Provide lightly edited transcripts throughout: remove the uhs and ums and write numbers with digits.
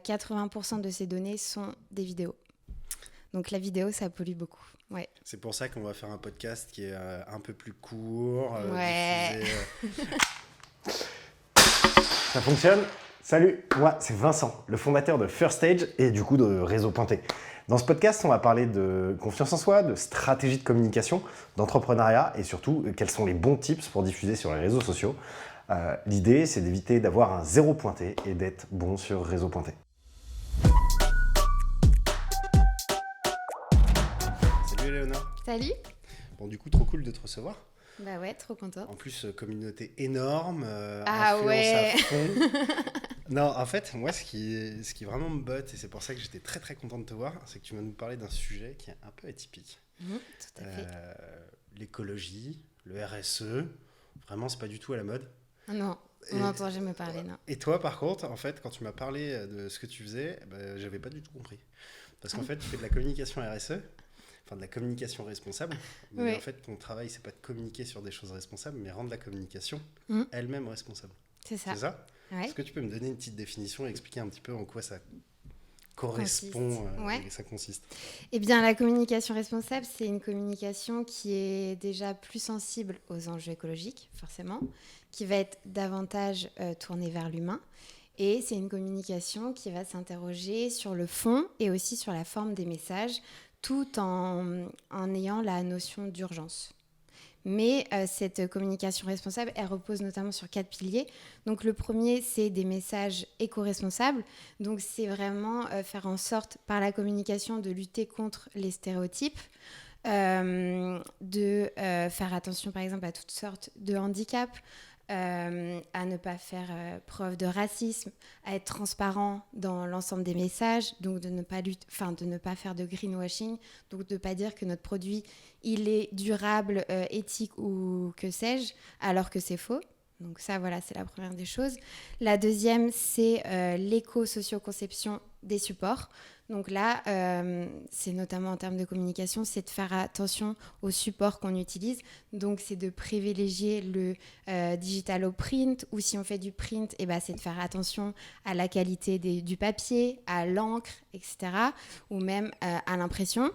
80% de ces données sont des vidéos. Donc la vidéo, ça pollue beaucoup. Ouais. C'est pour ça qu'on va faire un podcast qui est un peu plus court. Ouais. Ça fonctionne ? Salut, moi c'est Vincent, le fondateur de First Stage et du coup de Réseau Pointé. Dans ce podcast, on va parler de confiance en soi, de stratégie de communication, d'entrepreneuriat et surtout quels sont les bons tips pour diffuser sur les réseaux sociaux. L'idée, c'est d'éviter d'avoir un zéro pointé et d'être bon sur Réseau Pointé. Salut Léonard. Salut. Bon, du coup, trop cool de te recevoir. Bah ouais, trop content. En plus, communauté énorme, Ah ouais. à fond. Non, en fait, moi, ce qui vraiment me botte, et c'est pour ça que j'étais très très content de te voir, c'est que tu vas nous parler d'un sujet qui est un peu atypique. Tout à fait. L'écologie, le RSE, vraiment, c'est pas du tout à la mode. Non, on n'entend jamais parler, non. Et toi, par contre, en fait, quand tu m'as parlé de ce que tu faisais, j'avais pas du tout compris. Parce qu'en fait, tu fais de la communication RSE, enfin de la communication responsable. Mais en fait, ton travail, c'est pas de communiquer sur des choses responsables, mais rendre la communication elle-même responsable. C'est ça. C'est ça ? Ouais. Est-ce que tu peux me donner une petite définition et expliquer un petit peu en quoi ça correspond et ça consiste ? Eh bien, la communication responsable, c'est une communication qui est déjà plus sensible aux enjeux écologiques, forcément, qui va être davantage tournée vers l'humain. Et c'est une communication qui va s'interroger sur le fond et aussi sur la forme des messages, tout en ayant la notion d'urgence. Mais cette communication responsable, elle repose notamment sur 4 piliers. Donc le premier, c'est des messages éco-responsables. Donc c'est vraiment faire en sorte, par la communication, de lutter contre les stéréotypes, de faire attention par exemple à toutes sortes de handicaps, à ne pas faire preuve de racisme, à être transparent dans l'ensemble des messages, donc de ne pas faire de greenwashing, donc de ne pas dire que notre produit il est durable, éthique ou que sais-je, alors que c'est faux. Donc ça, voilà, c'est la première des choses. La deuxième, c'est l'éco-socio-conception des supports. Donc là, c'est notamment en termes de communication, c'est de faire attention aux supports qu'on utilise. Donc c'est de privilégier le digital au print, ou si on fait du print, c'est de faire attention à la qualité du papier, à l'encre, etc. Ou même à l'impression.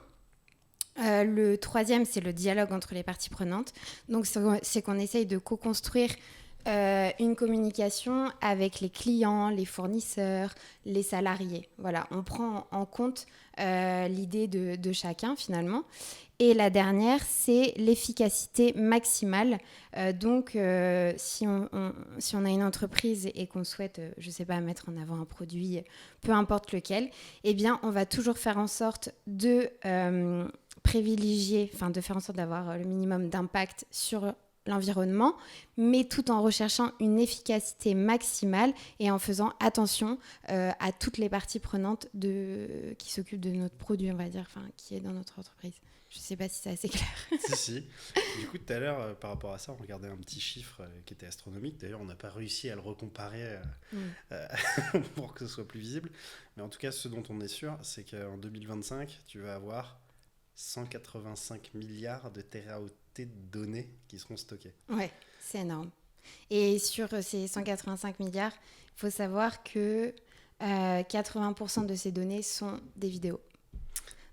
Le troisième, c'est le dialogue entre les parties prenantes. Donc c'est qu'on essaye de co-construire une communication avec les clients, les fournisseurs, les salariés. Voilà, on prend en compte l'idée de chacun finalement. Et la dernière, c'est l'efficacité maximale. Donc, si on a une entreprise et qu'on souhaite, mettre en avant un produit, peu importe lequel, eh bien, on va toujours faire en sorte de de faire en sorte d'avoir le minimum d'impact sur l'environnement, mais tout en recherchant une efficacité maximale et en faisant attention à toutes les parties prenantes qui s'occupent de notre produit, on va dire, qui est dans notre entreprise. Je ne sais pas si c'est assez clair. Si. Du coup, tout à l'heure, par rapport à ça, on regardait un petit chiffre qui était astronomique. D'ailleurs, on n'a pas réussi à le recomparer pour que ce soit plus visible. Mais en tout cas, ce dont on est sûr, c'est qu'en 2025, tu vas avoir 185 milliards de téraoctets de données qui seront stockées. Ouais, c'est énorme. Et sur ces 185 milliards, il faut savoir que 80% de ces données sont des vidéos.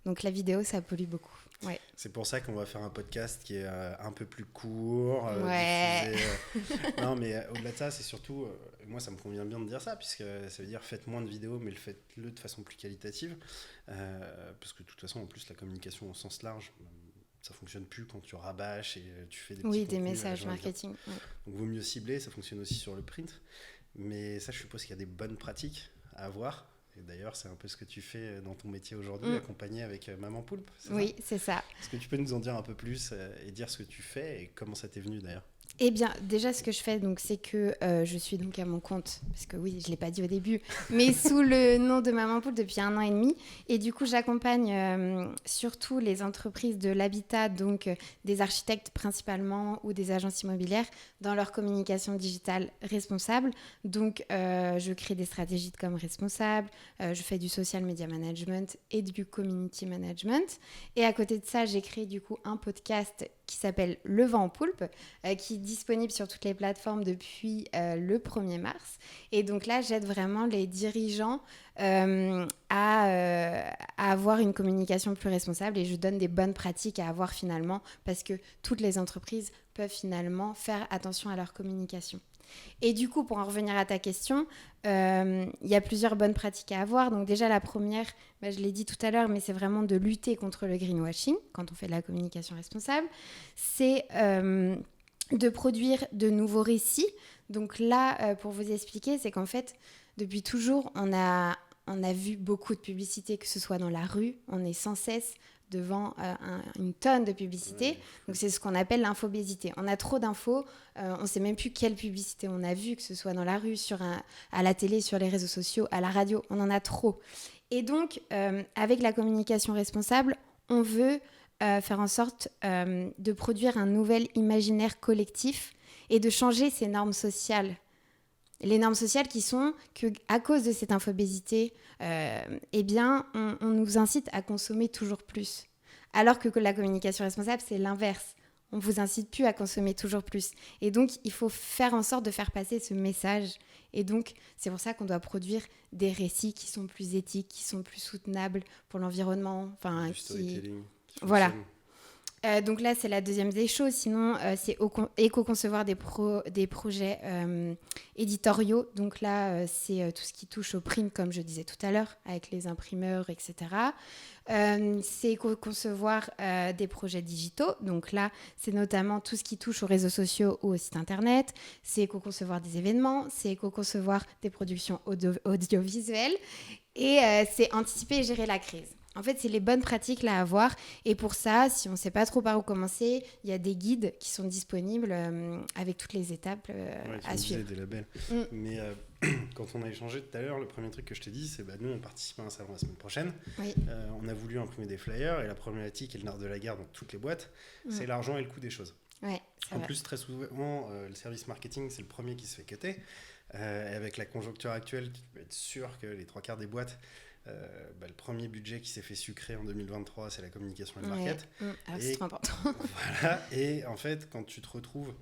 Donc la vidéo, ça pollue beaucoup. Ouais. C'est pour ça qu'on va faire un podcast qui est un peu plus court. Ouais. Non, mais au-delà de ça, c'est surtout... moi, ça me convient bien de dire ça, puisque ça veut dire faites moins de vidéos, mais faites-le de façon plus qualitative. Parce que de toute façon, en plus, la communication au sens large, ça fonctionne plus quand tu rabâches et tu fais des petits des messages marketing. Ouais. Donc, vaut mieux cibler. Ça fonctionne aussi sur le print. Mais ça, je suppose qu'il y a des bonnes pratiques à avoir. Et d'ailleurs, c'est un peu ce que tu fais dans ton métier aujourd'hui, accompagné avec Maman Poulpe. Oui, c'est ça. Est-ce que tu peux nous en dire un peu plus et dire ce que tu fais et comment ça t'est venu d'ailleurs ? Eh bien, déjà, ce que je fais, donc, c'est que je suis donc à mon compte, parce que oui, je ne l'ai pas dit au début, mais sous le nom de Maman Poulpe depuis 1 an et demi. Et du coup, j'accompagne surtout les entreprises de l'habitat, donc des architectes principalement ou des agences immobilières, dans leur communication digitale responsable. Donc, je crée des stratégies de com responsables, je fais du social media management et du community management. Et à côté de ça, j'ai créé du coup un podcast qui s'appelle Le Vent en Poulpe, qui est disponible sur toutes les plateformes depuis le 1er mars. Et donc là, j'aide vraiment les dirigeants à avoir une communication plus responsable et je donne des bonnes pratiques à avoir finalement parce que toutes les entreprises peuvent finalement faire attention à leur communication. Et du coup, pour en revenir à ta question, il y a plusieurs bonnes pratiques à avoir. Donc déjà, la première, je l'ai dit tout à l'heure, mais c'est vraiment de lutter contre le greenwashing quand on fait de la communication responsable. C'est de produire de nouveaux récits. Donc là, pour vous expliquer, c'est qu'en fait, depuis toujours, on a vu beaucoup de publicité, que ce soit dans la rue, on est sans cesse devant une tonne de publicité. Donc c'est ce qu'on appelle l'infobésité. On a trop d'infos, on ne sait même plus quelle publicité on a vue, que ce soit dans la rue, à la télé, sur les réseaux sociaux, à la radio, on en a trop. Et donc, avec la communication responsable, on veut faire en sorte de produire un nouvel imaginaire collectif et de changer ces normes sociales. Les normes sociales qui sont qu'à cause de cette infobésité, on nous incite à consommer toujours plus. Alors que la communication responsable, c'est l'inverse. On ne vous incite plus à consommer toujours plus. Et donc, il faut faire en sorte de faire passer ce message. Et donc, c'est pour ça qu'on doit produire des récits qui sont plus éthiques, qui sont plus soutenables pour l'environnement. Du storytelling. Voilà. Donc là, c'est la deuxième des choses. Sinon, c'est éco-concevoir des projets éditoriaux. Donc là, c'est tout ce qui touche au print, comme je disais tout à l'heure, avec les imprimeurs, etc. C'est éco-concevoir des projets digitaux. Donc là, c'est notamment tout ce qui touche aux réseaux sociaux ou au site internet. C'est éco-concevoir des événements. C'est éco-concevoir des productions audiovisuelles. Et c'est anticiper et gérer la crise. En fait, c'est les bonnes pratiques là à avoir. Et pour ça, si on ne sait pas trop par où commencer, il y a des guides qui sont disponibles avec toutes les étapes à suivre. Des labels. Mais quand on a échangé tout à l'heure, le premier truc que je t'ai dit, c'est nous, on participe à un salon la semaine prochaine. Oui. On a voulu imprimer des flyers et la problématique et le nerf de la guerre dans toutes les boîtes, c'est l'argent et le coût des choses. Ouais, en plus, très souvent, le service marketing, c'est le premier qui se fait cutter. Avec la conjoncture actuelle, tu peux être sûr que les 3/4 des boîtes, le premier budget qui s'est fait sucrer en 2023, c'est la communication et le market. C'est trop important. Voilà. Et en fait, quand tu te retrouves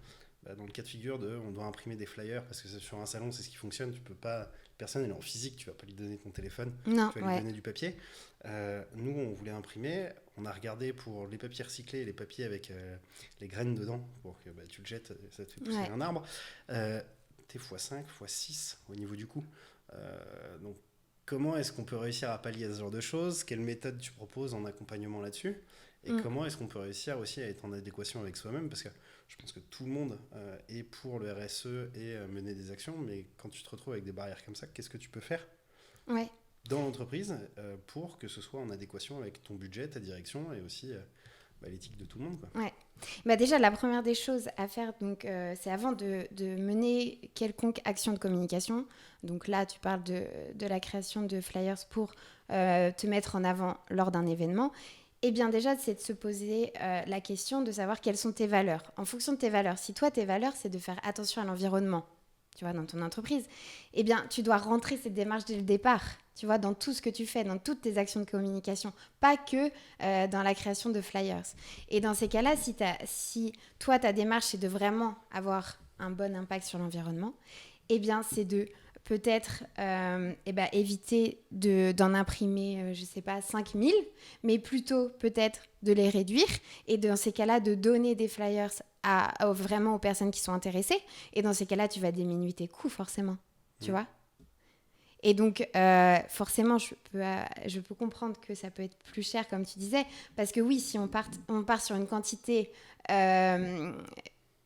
dans le cas de figure on doit imprimer des flyers parce que sur un salon, c'est ce qui fonctionne. Tu peux pas, personne n'est en physique, tu vas pas lui donner ton téléphone, non, tu vas lui donner du papier. Nous, on voulait imprimer. On a regardé pour les papiers recyclés, les papiers avec les graines dedans pour que tu le jettes, ça te fait pousser un arbre. T'es x5, x6 au niveau du coût. Donc, comment est-ce qu'on peut réussir à pallier à ce genre de choses? Quelle méthode tu proposes en accompagnement là-dessus? Et comment est-ce qu'on peut réussir aussi à être en adéquation avec soi-même? Parce que je pense que tout le monde est pour le RSE et mener des actions, mais quand tu te retrouves avec des barrières comme ça, qu'est-ce que tu peux faire dans l'entreprise pour que ce soit en adéquation avec ton budget, ta direction et aussi l'éthique de tout le monde, quoi. Déjà, la première des choses à faire, donc, c'est avant de mener quelconque action de communication. Donc là, tu parles de la création de flyers pour te mettre en avant lors d'un événement. Eh bien déjà, c'est de se poser la question de savoir quelles sont tes valeurs. En fonction de tes valeurs, si toi, tes valeurs, c'est de faire attention à l'environnement, tu vois, dans ton entreprise, eh bien, tu dois rentrer cette démarche dès le départ, tu vois, dans tout ce que tu fais, dans toutes tes actions de communication, pas que dans la création de flyers. Et dans ces cas-là, si toi, ta démarche, c'est de vraiment avoir un bon impact sur l'environnement, eh bien, c'est de peut-être éviter d'en imprimer, 5000, mais plutôt peut-être de les réduire et dans ces cas-là, de donner des flyers vraiment aux personnes qui sont intéressées. Et dans ces cas-là, tu vas diminuer tes coûts, forcément, tu vois. Et donc, forcément, je peux comprendre que ça peut être plus cher, comme tu disais, parce que oui, si on part sur une quantité...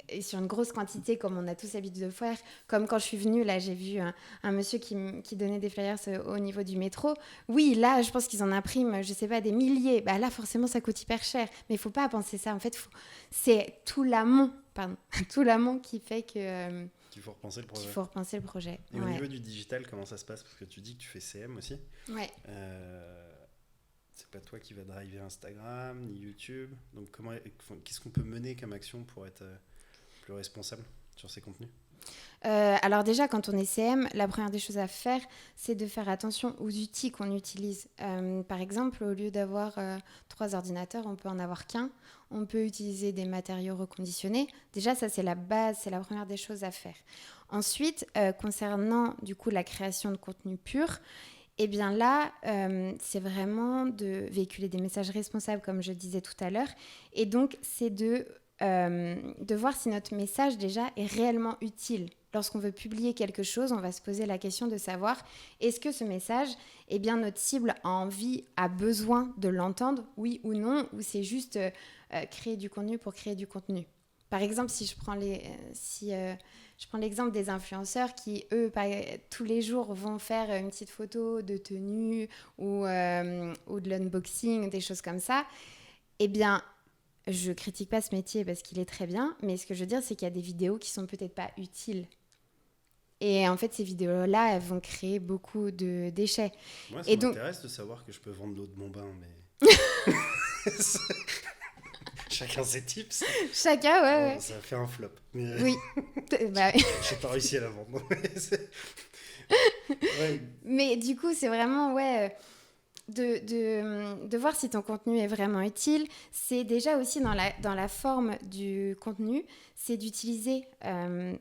et sur une grosse quantité, comme on a tous l'habitude de faire, comme quand je suis venue, là, j'ai vu un monsieur qui donnait des flyers au niveau du métro. Oui, là, je pense qu'ils en impriment, des milliers. Là, forcément, ça coûte hyper cher. Mais il ne faut pas penser ça. En fait, c'est tout l'amont qui fait que... qu'il faut repenser le projet. Et au niveau du digital, comment ça se passe? Parce que tu dis que tu fais CM aussi. Ouais. C'est pas toi qui va driver Instagram, ni YouTube. Donc, qu'est-ce qu'on peut mener comme action pour être... plus responsable sur ces contenus? Alors déjà, quand on est CM, la première des choses à faire, c'est de faire attention aux outils qu'on utilise. Par exemple, au lieu d'avoir 3 ordinateurs, on peut en avoir qu'un. on peut utiliser des matériaux reconditionnés. Déjà, ça, c'est la base, c'est la première des choses à faire. Ensuite, concernant du coup la création de contenu pur, eh bien là, c'est vraiment de véhiculer des messages responsables, comme je disais tout à l'heure. Et donc, c'est de voir si notre message, déjà, est réellement utile. Lorsqu'on veut publier quelque chose, on va se poser la question de savoir, est-ce que ce message, eh bien, notre cible a envie, a besoin de l'entendre, oui ou non, ou c'est juste créer du contenu pour créer du contenu. Par exemple, si je prends l'exemple des influenceurs qui, eux, tous les jours vont faire une petite photo de tenue ou de l'unboxing, des choses comme ça, eh bien, je critique pas ce métier parce qu'il est très bien, mais ce que je veux dire, c'est qu'il y a des vidéos qui sont peut-être pas utiles. Et en fait, ces vidéos-là, elles vont créer beaucoup de déchets. Moi, ça m'intéresse de savoir que je peux vendre l'eau de mon bain, mais... Chacun ses tips. Chacun, ouais. Ça a fait un flop. Mais... Oui. J'ai pas réussi à la vendre. Ouais. Mais du coup, c'est vraiment, de voir si ton contenu est vraiment utile. C'est déjà aussi dans la forme du contenu, c'est d'utiliser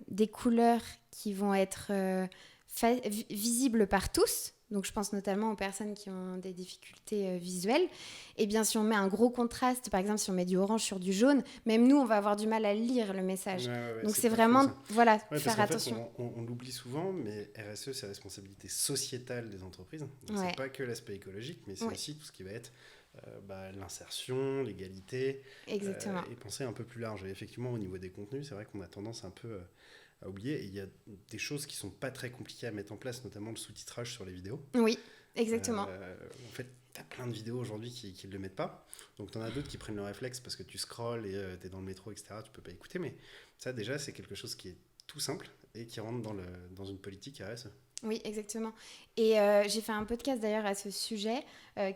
des couleurs qui vont être visibles par tous. Donc, je pense notamment aux personnes qui ont des difficultés visuelles. Et bien, si on met un gros contraste, par exemple, si on met du orange sur du jaune, même nous, on va avoir du mal à lire le message. Ouais, donc, c'est vraiment, faire attention. Fait, on l'oublie souvent, mais RSE, c'est la responsabilité sociétale des entreprises. Donc, c'est pas que l'aspect écologique, mais c'est aussi tout ce qui va être l'insertion, l'égalité. Exactement. Et penser un peu plus large. Et effectivement, au niveau des contenus, c'est vrai qu'on a tendance un peu... à oublier. Et il y a des choses qui sont pas très compliquées à mettre en place, notamment le sous-titrage sur les vidéos. Oui, exactement. En fait, tu as plein de vidéos aujourd'hui qui ne le mettent pas. Donc, tu en as d'autres qui prennent le réflexe parce que tu scrolles et tu es dans le métro, etc. Tu peux pas écouter. Mais ça, déjà, c'est quelque chose qui est tout simple et qui rentre dans une politique RSE. Oui, exactement. Et j'ai fait un podcast d'ailleurs à ce sujet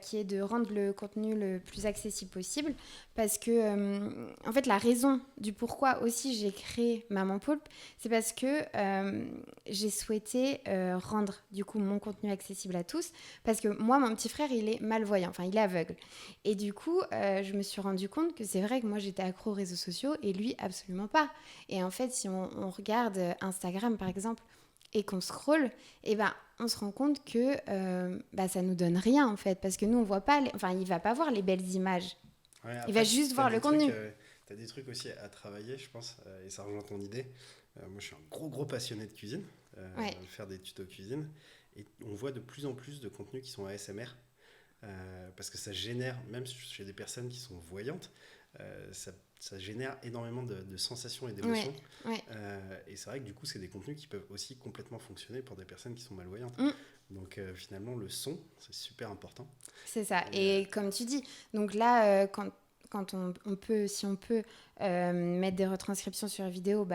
qui est de rendre le contenu le plus accessible possible parce que, en fait, la raison du pourquoi aussi j'ai créé Maman Poulpe, c'est parce que j'ai souhaité rendre du coup mon contenu accessible à tous parce que moi, mon petit frère, il est malvoyant, enfin, il est aveugle. Et du coup, je me suis rendu compte que c'est vrai que moi, j'étais accro aux réseaux sociaux et lui, absolument pas. Et en fait, si on regarde Instagram, par exemple, et qu'on scrolle, et on se rend compte que ça nous donne rien en fait, parce que nous on voit pas, il va pas voir les belles images, après, il va juste voir le contenu. Tu as des trucs aussi à travailler, je pense, et ça rejoint ton idée. Moi je suis un gros passionné de cuisine, faire des tutos cuisine, et on voit de plus en plus de contenus qui sont ASMR, parce que ça génère, même chez des personnes qui sont voyantes, ça génère énormément de sensations et d'émotions. Et c'est vrai que du coup, c'est des contenus qui peuvent aussi complètement fonctionner pour des personnes qui sont malvoyantes. Donc finalement, le son, c'est super important. C'est ça. Et comme tu dis, donc là, quand on peut, si on peut mettre des retranscriptions sur vidéo,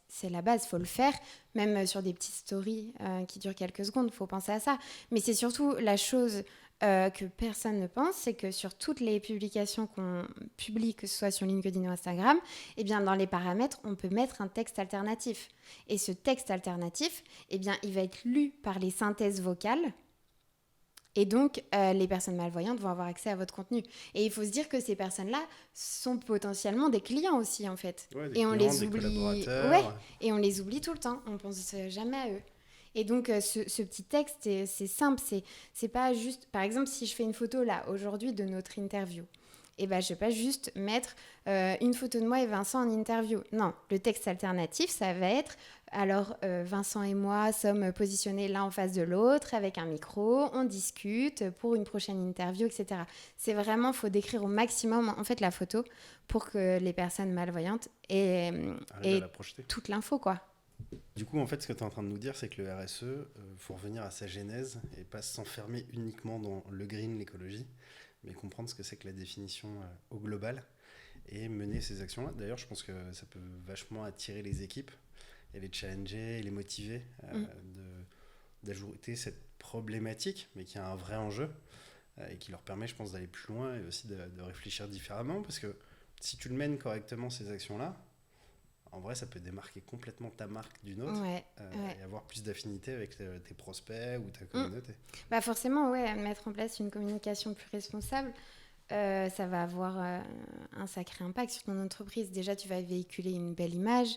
c'est la base, il faut le faire. Même sur des petites stories qui durent quelques secondes, il faut penser à ça. Mais c'est surtout la chose... que personne ne pense, c'est que sur toutes les publications qu'on publie, que ce soit sur LinkedIn ou Instagram, eh bien, dans les paramètres, on peut mettre un texte alternatif. Et ce texte alternatif, eh bien, il va être lu par les synthèses vocales. Et donc, les personnes malvoyantes vont avoir accès à votre contenu. Et il faut se dire que ces personnes-là sont potentiellement des clients aussi, en fait. Et on les oublie. Et on les oublie tout le temps. On ne pense jamais à eux. Et donc, ce petit texte, c'est simple. C'est pas juste... Par exemple, si je fais une photo, là, aujourd'hui, de notre interview, je ne vais pas juste mettre une photo de moi et Vincent en interview. Non, le texte alternatif, ça va être... Alors, Vincent et moi sommes positionnés l'un en face de l'autre avec un micro, on discute pour une prochaine interview, etc. C'est vraiment, il faut décrire au maximum, en fait, la photo pour que les personnes malvoyantes aient toute l'info, quoi. Du coup, en fait, ce que tu es en train de nous dire, c'est que le RSE, faut revenir à sa genèse et pas s'enfermer uniquement dans le green, l'écologie, mais comprendre ce que c'est que la définition au global et mener ces actions-là. D'ailleurs, je pense que ça peut vachement attirer les équipes et les challenger et les motiver d'ajouter cette problématique, mais qui a un vrai enjeu et qui leur permet, je pense, d'aller plus loin et aussi de réfléchir différemment, parce que si tu le mènes correctement, ces actions-là, en vrai, ça peut démarquer complètement ta marque d'une autre et avoir plus d'affinité avec tes prospects ou ta communauté. Forcément, mettre en place une communication plus responsable. ça va avoir un sacré impact sur ton entreprise. Déjà, tu vas véhiculer une belle image.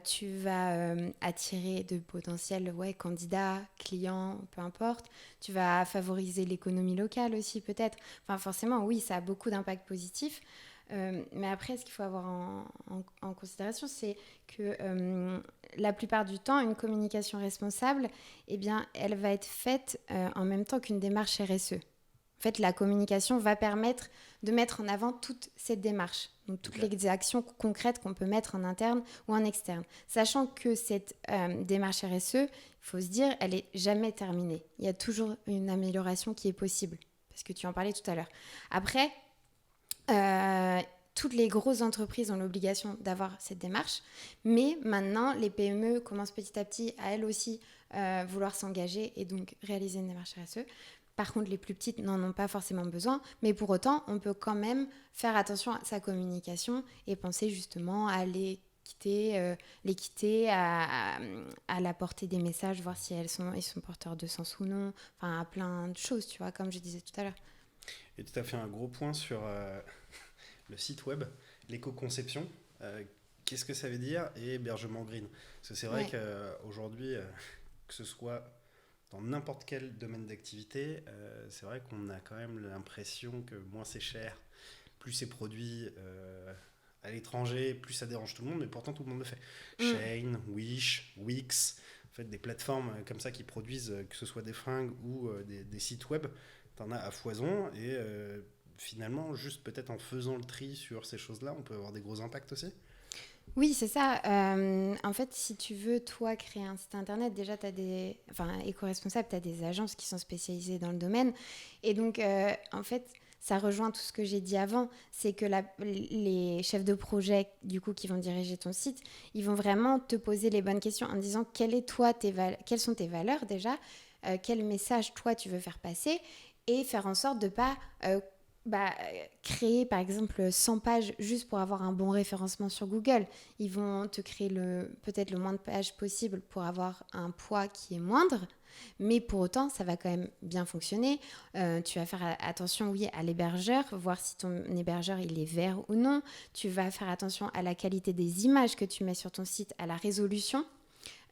Tu vas attirer de potentiels candidats, clients, peu importe. Tu vas favoriser l'économie locale aussi peut-être. Enfin forcément, oui, ça a beaucoup d'impact positif. Mais après, ce qu'il faut avoir en considération, c'est que la plupart du temps, une communication responsable, eh bien, elle va être faite en même temps qu'une démarche RSE. En fait, la communication va permettre de mettre en avant toute cette démarche, donc toutes les actions concrètes qu'on peut mettre en interne ou en externe. Sachant que cette démarche RSE, il faut se dire, elle n'est jamais terminée. Il y a toujours une amélioration qui est possible, parce que tu en parlais tout à l'heure. Après, toutes les grosses entreprises ont l'obligation d'avoir cette démarche, mais maintenant, les PME commencent petit à petit à elles aussi vouloir s'engager et donc réaliser une démarche RSE. Par contre, les plus petites n'en ont pas forcément besoin, mais pour autant, on peut quand même faire attention à sa communication et penser justement à l'équité, à la portée des messages, voir si ils sont porteurs de sens ou non, enfin à plein de choses, tu vois, comme je disais tout à l'heure. Et tu as fait un gros point sur le site web, l'éco-conception. Qu'est-ce que ça veut dire et hébergement green? Parce que c'est vrai qu'aujourd'hui, que ce soit dans n'importe quel domaine d'activité, c'est vrai qu'on a quand même l'impression que moins c'est cher, plus c'est produit à l'étranger, plus ça dérange tout le monde, mais pourtant tout le monde le fait. Shein, Wish, Wix, en fait, des plateformes comme ça qui produisent, que ce soit des fringues ou des sites web, t'en as à foison et finalement, juste peut-être en faisant le tri sur ces choses-là, on peut avoir des gros impacts aussi. Oui, c'est ça. En fait, si tu veux, toi, créer un site internet, déjà, tu as éco-responsable, tu as des agences qui sont spécialisées dans le domaine. Et donc, en fait, ça rejoint tout ce que j'ai dit avant. C'est que les chefs de projet, du coup, qui vont diriger ton site, ils vont vraiment te poser les bonnes questions en disant quelles sont tes valeurs déjà, quel message, toi, tu veux faire passer et faire en sorte de ne pas... créer par exemple 100 pages juste pour avoir un bon référencement sur Google. Ils vont te créer peut-être le moins de pages possible pour avoir un poids qui est moindre, mais pour autant ça va quand même bien fonctionner. Tu vas faire attention à l'hébergeur, voir si ton hébergeur il est vert ou non. Tu vas faire attention à la qualité des images que tu mets sur ton site, à la résolution.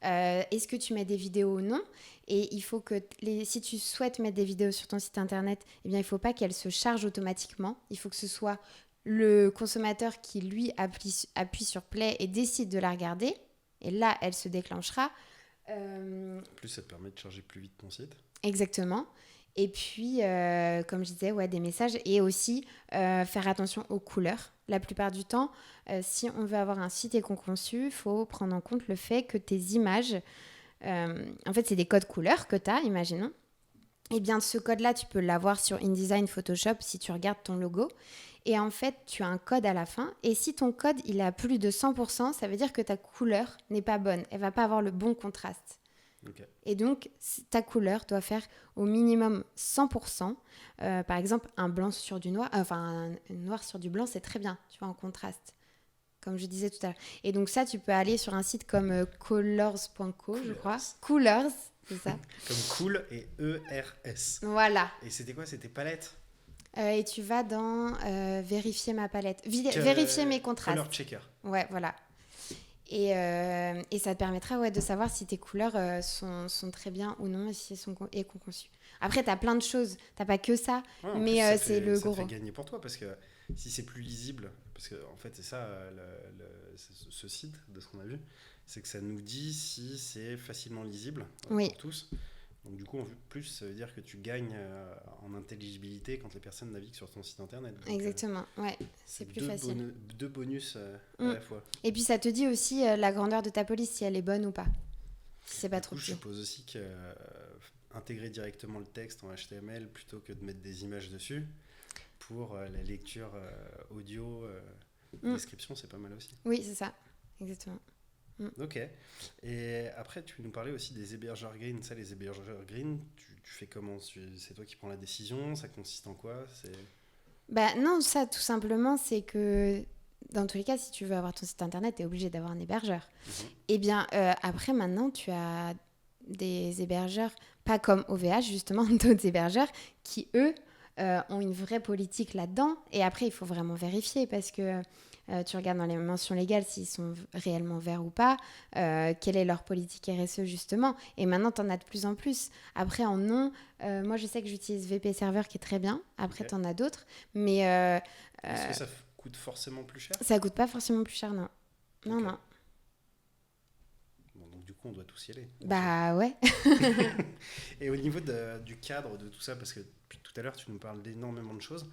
Est-ce que tu mets des vidéos ou non? Et il faut que si tu souhaites mettre des vidéos sur ton site internet, eh bien, il ne faut pas qu'elles se chargent automatiquement. Il faut que ce soit le consommateur qui, lui, appuie sur play et décide de la regarder. Et là, elle se déclenchera. En plus, ça te permet de charger plus vite ton site. Exactement. Et puis, comme je disais, des messages. Et aussi, faire attention aux couleurs. La plupart du temps, si on veut avoir un site éco-conçu, il faut prendre en compte le fait que tes images... en fait, c'est des codes couleurs que tu as, imaginons. Et bien, ce code-là, tu peux l'avoir sur InDesign, Photoshop, si tu regardes ton logo. Et en fait, tu as un code à la fin. Et si ton code, il est à plus de 100%, ça veut dire que ta couleur n'est pas bonne. Elle ne va pas avoir le bon contraste. Okay. Et donc, ta couleur doit faire au minimum 100%. Par exemple, un blanc sur du noir, un noir sur du blanc, c'est très bien, tu vois, en contraste, comme je disais tout à l'heure. Et donc ça, tu peux aller sur un site comme colors.co, je crois. Coolors, c'est ça. Comme cool et ERS. Voilà. Et c'était quoi? C'était palette? Et tu vas dans vérifier ma palette. Vérifier mes contrastes. Color checker. Ouais, voilà. Et ça te permettra de savoir si tes couleurs sont très bien ou non et si elles sont éco-conçues. Après, tu as plein de choses. Tu n'as pas que ça, mais c'est le gros. Ça fait gagner pour toi parce que si c'est plus lisible, parce qu'en fait, c'est ça, ce site, de ce qu'on a vu, c'est que ça nous dit si c'est facilement lisible pour tous. Donc du coup, en plus, ça veut dire que tu gagnes en intelligibilité quand les personnes naviguent sur ton site internet. Donc, exactement, c'est plus facile. Deux bonus à la fois. Et puis ça te dit aussi la grandeur de ta police, si elle est bonne ou pas. Si c'est pas trop petit. Je suppose aussi qu'intégrer directement le texte en HTML plutôt que de mettre des images dessus, pour la lecture audio, description, c'est pas mal aussi. Oui, c'est ça, exactement. Ok. Et après, tu nous parlais aussi des hébergeurs green. Ça, les hébergeurs green, tu fais comment? C'est toi qui prends la décision? Ça consiste en quoi? Non, ça, tout simplement, c'est que dans tous les cas, si tu veux avoir ton site internet, tu es obligé d'avoir un hébergeur. Et bien, après, maintenant, tu as des hébergeurs, pas comme OVH, justement, d'autres hébergeurs qui, eux, ont une vraie politique là-dedans. Et après, il faut vraiment vérifier parce que tu regardes dans les mentions légales s'ils sont réellement verts ou pas, quelle est leur politique RSE justement. Et maintenant, tu en as de plus en plus. Après, en nom, moi, je sais que j'utilise VP Server qui est très bien. Après, tu en as d'autres. Mais est-ce que ça coûte forcément plus cher ? Ça coûte pas forcément plus cher, non. Non, non. Bon, donc du coup, on doit tous y aller. Bah ouais. Et au niveau du cadre de tout ça, parce que depuis tout à l'heure, tu nous parles d'énormément de choses.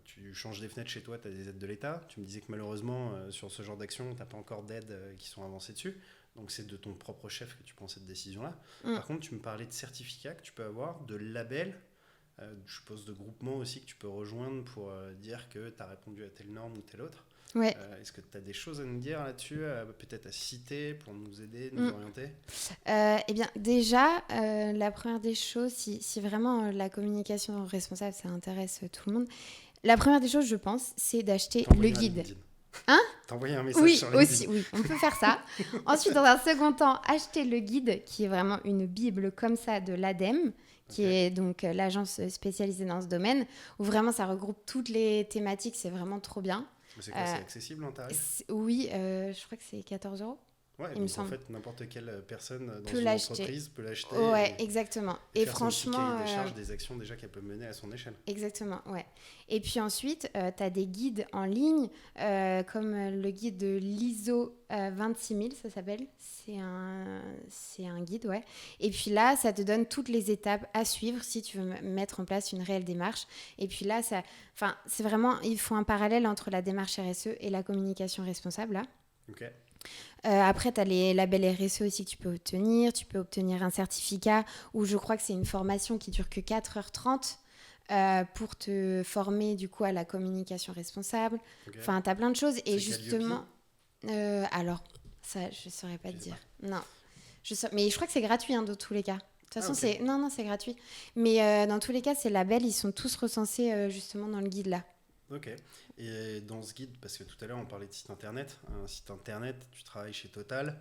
Tu changes des fenêtres chez toi, tu as des aides de l'État. Tu me disais que malheureusement, sur ce genre d'action, tu n'as pas encore d'aides qui sont avancées dessus. Donc c'est de ton propre chef que tu prends cette décision-là. Par contre, tu me parlais de certificats que tu peux avoir, de labels, je suppose de groupements aussi que tu peux rejoindre pour dire que tu as répondu à telle norme ou telle autre. Ouais. Est-ce que tu as des choses à nous dire là-dessus, peut-être à citer pour nous aider, nous orienter ? Eh bien, déjà, la première des choses, si vraiment la communication responsable, ça intéresse tout le monde, la première des choses, je pense, c'est d'acheter le guide. Hein ? T'envoyer un message sur LinkedIn. Aussi, oui, on peut faire ça. Ensuite, dans un second temps, acheter le guide, qui est vraiment une bible comme ça de l'ADEME, qui est donc l'agence spécialisée dans ce domaine, où vraiment ça regroupe toutes les thématiques, c'est vraiment trop bien. Mais c'est quoi, c'est accessible en tarif ? Oui, je crois que c'est 14 €. Ouais, il me donc semble. En fait, n'importe quelle personne dans peut une l'acheter. entreprise peut l'acheter. Ouais, exactement. Et faire franchement. Son petit cahier des charges des actions déjà qu'elle peut mener à son échelle. Exactement, ouais. Et puis ensuite, tu as des guides en ligne, comme le guide de l'ISO 26000, ça s'appelle. C'est un guide, ouais. Et puis là, ça te donne toutes les étapes à suivre si tu veux mettre en place une réelle démarche. Et puis là, c'est vraiment, il faut un parallèle entre la démarche RSE et la communication responsable, là. Ok. Après, tu as les labels RSE aussi que tu peux obtenir. Tu peux obtenir un certificat où je crois que c'est une formation qui dure que 4h30 pour te former du coup à la communication responsable. Okay. Enfin, tu as plein de choses. Et justement, alors, ça, je ne saurais pas te dire. Non. Mais je crois que c'est gratuit dans tous les cas. De toute façon, okay. c'est gratuit. Mais dans tous les cas, ces labels, ils sont tous recensés justement dans le guide là. Ok. Et dans ce guide, parce que tout à l'heure on parlait de site internet, un site internet, tu travailles chez Total,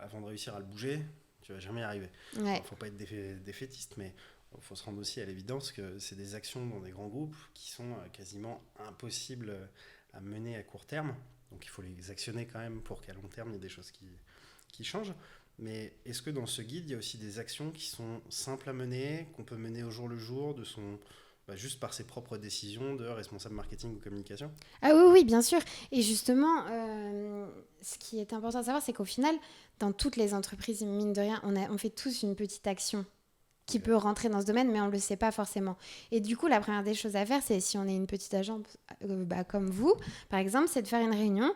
avant de réussir à le bouger, tu vas jamais y arriver. Ouais. Alors, faut pas être défaitiste, mais il faut se rendre aussi à l'évidence que c'est des actions dans des grands groupes qui sont quasiment impossibles à mener à court terme. Donc il faut les actionner quand même pour qu'à long terme il y ait des choses qui changent. Mais est-ce que dans ce guide, il y a aussi des actions qui sont simples à mener, qu'on peut mener au jour le jour, juste par ses propres décisions de responsable marketing ou communication ? Ah oui, bien sûr. Et justement, ce qui est important à savoir, c'est qu'au final, dans toutes les entreprises, mine de rien, on fait tous une petite action qui peut rentrer dans ce domaine, mais on ne le sait pas forcément. Et du coup, la première des choses à faire, c'est si on est une petite agence comme vous, par exemple, c'est de faire une réunion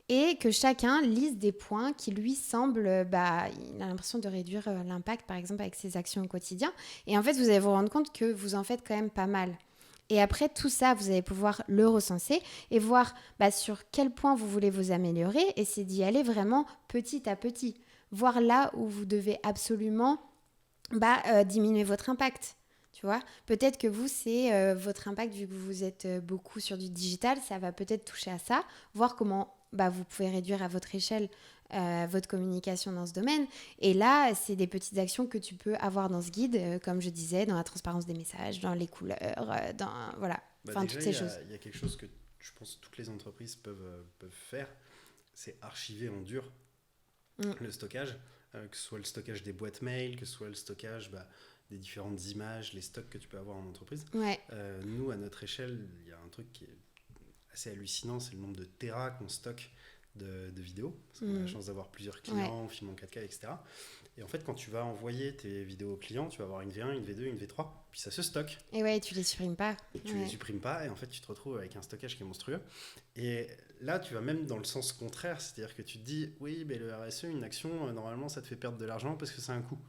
et que chacun lise des points qui lui semblent, il a l'impression de réduire l'impact, par exemple, avec ses actions au quotidien. Et en fait, vous allez vous rendre compte que vous en faites quand même pas mal. Et après, tout ça, vous allez pouvoir le recenser et voir sur quel point vous voulez vous améliorer. Et c'est d'y aller vraiment petit à petit. Voir là où vous devez absolument diminuer votre impact. Tu vois, peut-être que vous, c'est votre impact, vu que vous êtes beaucoup sur du digital, ça va peut-être toucher à ça. Voir comment vous pouvez réduire à votre échelle votre communication dans ce domaine. Et là, c'est des petites actions que tu peux avoir dans ce guide, comme je disais, dans la transparence des messages, dans les couleurs, toutes ces choses. Il y a quelque chose que je pense que toutes les entreprises peuvent faire, c'est archiver en dur le stockage, que ce soit le stockage des boîtes mail, que ce soit le stockage des différentes images, les stocks que tu peux avoir en entreprise. Ouais. Nous, à notre échelle, il y a un truc qui est assez hallucinant, c'est le nombre de téras qu'on stocke de vidéos. Parce qu'on a la chance d'avoir plusieurs clients, on filme en 4K, etc. Et en fait, quand tu vas envoyer tes vidéos aux clients, tu vas avoir une V1, une V2, une V3, puis ça se stocke. Et ouais, tu les supprimes pas. Tu les supprimes pas, et en fait, tu te retrouves avec un stockage qui est monstrueux. Et là, tu vas même dans le sens contraire, c'est-à-dire que tu te dis, oui, mais le RSE, une action, normalement, ça te fait perdre de l'argent parce que c'est un coût.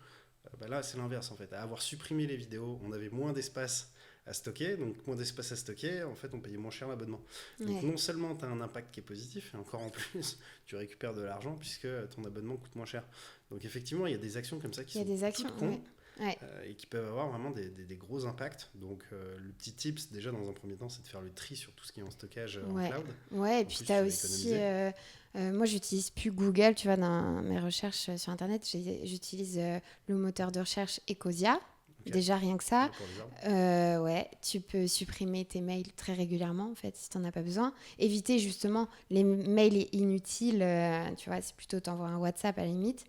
Là, c'est l'inverse, en fait. À avoir supprimé les vidéos, on avait moins d'espace à stocker, donc moins d'espace à stocker, en fait on payait moins cher l'abonnement. Donc non seulement tu as un impact qui est positif, et encore en plus tu récupères de l'argent puisque ton abonnement coûte moins cher. Donc effectivement il y a des actions comme ça qui sont toutes cons, et qui peuvent avoir vraiment des gros impacts. Donc le petit tips déjà dans un premier temps, c'est de faire le tri sur tout ce qui est en stockage en cloud. Ouais, et puis tu as aussi... moi, j'utilise plus Google, tu vois, dans mes recherches sur Internet, j'utilise le moteur de recherche Ecosia. Ok. Déjà, rien que ça. Pour les arbres. Ouais, tu peux supprimer tes mails très régulièrement, en fait, si tu n'en as pas besoin. Éviter justement les mails inutiles, tu vois, c'est plutôt t'envoies un WhatsApp à la limite.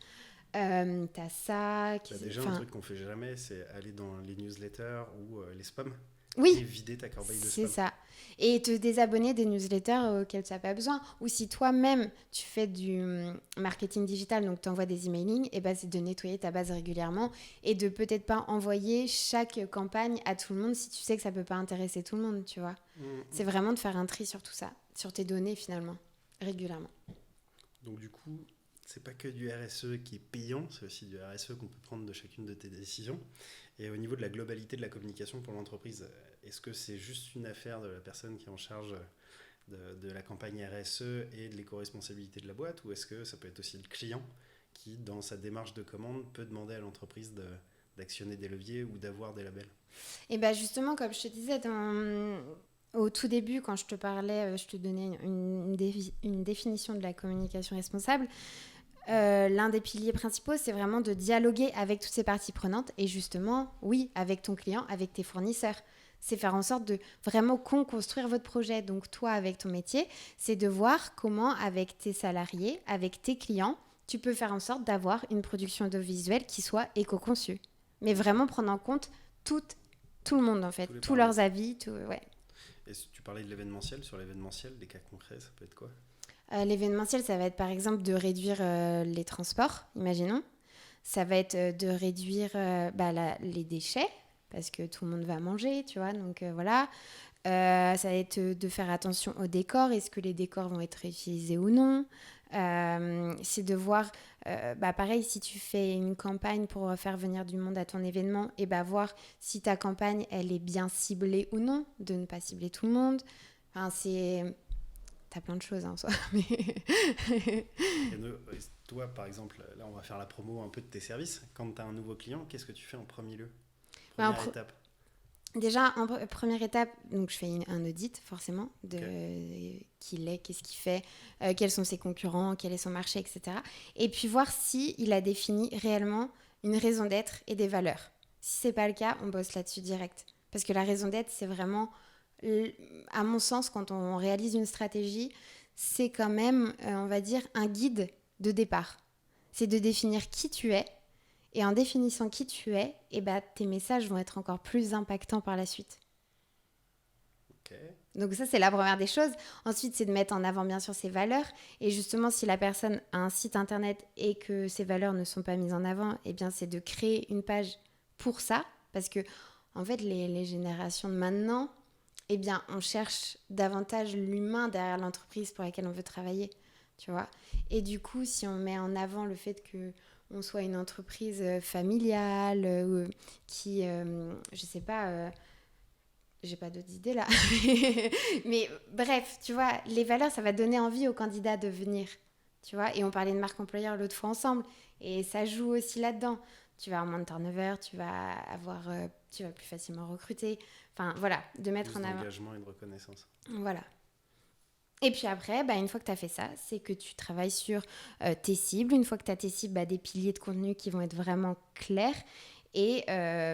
T'as ça... Déjà, un truc qu'on fait jamais, c'est aller dans les newsletters ou les spams et Oui, vider ta corbeille de c'est spam. ça. Et te désabonner des newsletters auxquels tu n'as pas besoin. Ou si toi-même, tu fais du marketing digital, donc tu envoies des emailing, et ben c'est de nettoyer ta base régulièrement et de peut-être pas envoyer chaque campagne à tout le monde si tu sais que ça peut pas intéresser tout le monde, tu vois. C'est vraiment de faire un tri sur tout ça, sur tes données finalement, régulièrement. Donc du coup, c'est pas que du RSE qui est payant, c'est aussi du RSE qu'on peut prendre de chacune de tes décisions. Et au niveau de la globalité de la communication pour l'entreprise, est-ce que c'est juste une affaire de la personne qui est en charge de la campagne RSE et de l'éco-responsabilité de la boîte, ou est-ce que ça peut être aussi le client qui, dans sa démarche de commande, peut demander à l'entreprise d'actionner des leviers ou d'avoir des labels? Et bien justement, comme je te disais au tout début, quand je te parlais, je te donnais une définition de la communication responsable. L'un des piliers principaux, c'est vraiment de dialoguer avec toutes ces parties prenantes et justement, oui, avec ton client, avec tes fournisseurs. C'est faire en sorte de vraiment co-construire votre projet. Donc toi, avec ton métier, c'est de voir comment, avec tes salariés, avec tes clients, tu peux faire en sorte d'avoir une production audiovisuelle qui soit éco-conçue. Mais vraiment prendre en compte tout le monde, en fait, tous leurs avis. Ouais. Et si tu parlais de l'événementiel, sur l'événementiel, des cas concrets, ça peut être quoi? L'événementiel, ça va être par exemple de réduire les transports, imaginons. Ça va être de réduire les déchets, parce que tout le monde va manger, tu vois, donc voilà. Ça va être de faire attention aux décors, est-ce que les décors vont être réutilisés ou non. C'est de voir, pareil, si tu fais une campagne pour faire venir du monde à ton événement, et voir si ta campagne, elle est bien ciblée ou non, de ne pas cibler tout le monde. Enfin, t'as plein de choses en soi. Et toi, par exemple, là, on va faire la promo un peu de tes services. Quand tu as un nouveau client, qu'est-ce que tu fais en premier lieu? Première étape. Déjà, en première étape, donc je fais un audit, forcément, de qui il est, qu'est-ce qu'il fait, quels sont ses concurrents, quel est son marché, etc. Et puis voir s'il a défini réellement une raison d'être et des valeurs. Si c'est pas le cas, on bosse là-dessus direct. Parce que la raison d'être, c'est vraiment, à mon sens, quand on réalise une stratégie, c'est quand même, on va dire, un guide de départ. C'est de définir qui tu es. Et en définissant qui tu es, tes messages vont être encore plus impactants par la suite. Okay. Donc ça, c'est la première des choses. Ensuite, c'est de mettre en avant, bien sûr, ses valeurs. Et justement, si la personne a un site internet et que ses valeurs ne sont pas mises en avant, c'est de créer une page pour ça. Parce que, en fait, les générations de maintenant, on cherche davantage l'humain derrière l'entreprise pour laquelle on veut travailler. Tu vois ? Et du coup, si on met en avant le fait que on soit une entreprise familiale qui, je sais pas, j'ai pas d'autres idées là, mais bref, tu vois, les valeurs, ça va donner envie aux candidats de venir, tu vois, et on parlait de marque employeur l'autre fois ensemble, et ça joue aussi là-dedans. Tu vas avoir moins de turnover, tu vas plus facilement recruter, enfin voilà, de mettre plus en avant. D'engagement et de reconnaissance. Voilà. Et puis après, une fois que tu as fait ça, c'est que tu travailles sur tes cibles. Une fois que tu as tes cibles, des piliers de contenu qui vont être vraiment clairs et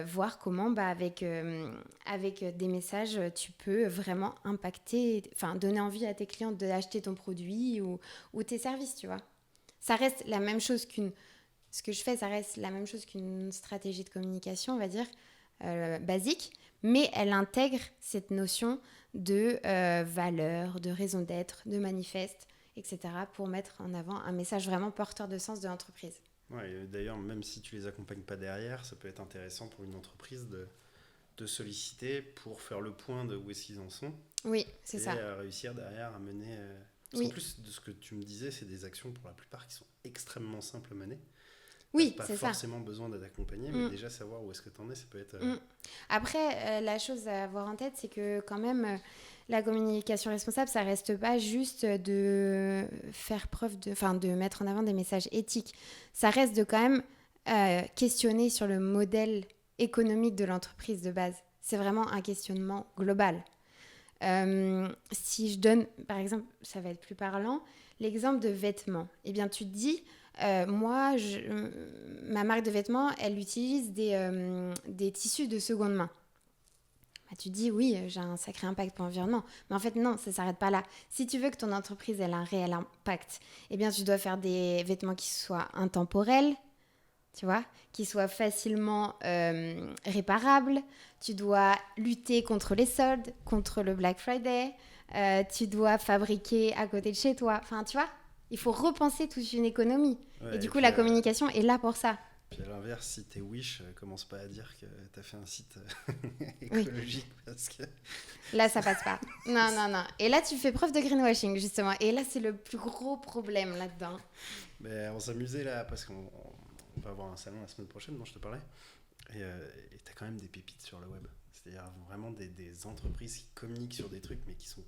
voir comment, avec des messages, tu peux vraiment impacter, donner envie à tes clients d'acheter ton produit ou tes services, tu vois. Ça reste la même chose ce que je fais, ça reste la même chose qu'une stratégie de communication, on va dire, basique, mais elle intègre cette notion de valeur, de raison d'être, de manifeste, etc. pour mettre en avant un message vraiment porteur de sens de l'entreprise. Ouais, d'ailleurs, même si tu les accompagnes pas derrière, ça peut être intéressant pour une entreprise de solliciter pour faire le point de où est-ce qu'ils en sont. Oui, c'est ça. Et réussir derrière à mener... En plus de ce que tu me disais, c'est des actions pour la plupart qui sont extrêmement simples à mener. Oui, pas c'est ça. Pas forcément besoin d'être accompagné, mais déjà savoir où est-ce que tu en es, ça peut être... Après, la chose à avoir en tête, c'est que quand même, la communication responsable, ça reste pas juste de faire preuve de mettre en avant des messages éthiques. Ça reste de quand même questionner sur le modèle économique de l'entreprise de base. C'est vraiment un questionnement global. Si je donne, par exemple, ça va être plus parlant, l'exemple de vêtements. Eh bien, tu te dis, Moi, ma marque de vêtements, elle utilise des tissus de seconde main. Bah, tu dis, oui, j'ai un sacré impact pour l'environnement. Mais en fait, non, ça ne s'arrête pas là. Si tu veux que ton entreprise ait un réel impact, eh bien, tu dois faire des vêtements qui soient intemporels, tu vois, qui soient facilement réparables. Tu dois lutter contre les soldes, contre le Black Friday. Tu dois fabriquer à côté de chez toi. Enfin, tu vois, il faut repenser toute une économie. Ouais, et du et coup, puis, la communication est là pour ça. Puis à l'inverse, si t'es Wish, commence pas à dire que t'as fait un site écologique parce que... Là, ça passe pas. Non. Et là, tu fais preuve de greenwashing, justement. Et là, c'est le plus gros problème là-dedans. Mais on s'amusait là parce qu'on va avoir un salon la semaine prochaine dont je te parlais. Et t'as quand même des pépites sur le web. C'est-à-dire vraiment des entreprises qui communiquent sur des trucs mais qui sont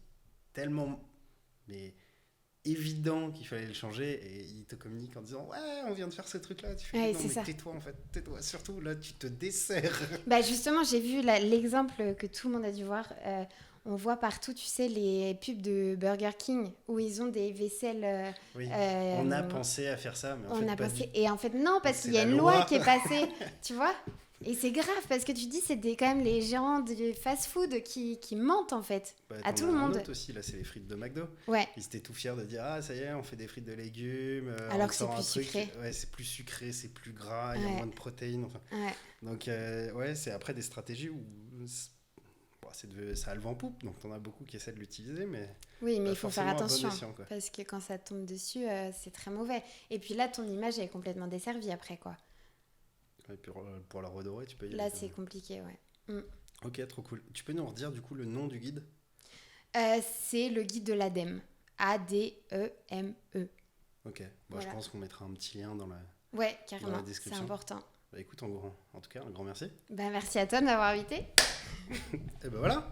tellement évident qu'il fallait le changer et ils te communiquent en disant ouais on vient de faire ce truc là, tu fais ouais, non mais ça. tais-toi en fait, tais-toi surtout là tu te desserres. Bah justement j'ai vu l'exemple que tout le monde a dû voir, on voit partout tu sais les pubs de Burger King où ils ont des vaisselles Oui, on a pensé à faire ça mais en on fait a pas pensé du... et en fait non parce C'est qu'il y a la une loi. loi qui est passée tu vois. Et c'est grave parce que tu dis c'est quand même les gérants de fast-food qui mentent en fait à tout le monde. Autre aussi là c'est les frites de McDo. Ouais. Ils étaient tout fiers de dire ah ça y est on fait des frites de légumes. Alors que c'est plus sucré. Ouais c'est plus sucré, c'est plus gras, il y a moins de protéines. Enfin. Ouais. Donc ouais c'est après des stratégies où ça a le vent en poupe donc t'en as beaucoup qui essaient de l'utiliser mais... Oui mais il faut faire attention bon escient, parce que quand ça tombe dessus c'est très mauvais. Et puis là ton image elle est complètement desservie après quoi. Et puis pour la redorer, tu peux y aller. Là, c'est compliqué, ouais. Ok, trop cool. Tu peux nous redire du coup le nom du guide ? C'est le guide de l'ADEME. A-D-E-M-E. Ok, bon, voilà. Je pense qu'on mettra un petit lien dans la, carrément, dans la description. C'est important. Bah écoute, en tout cas, un grand merci. Merci à toi de m'avoir invité. Et ben voilà.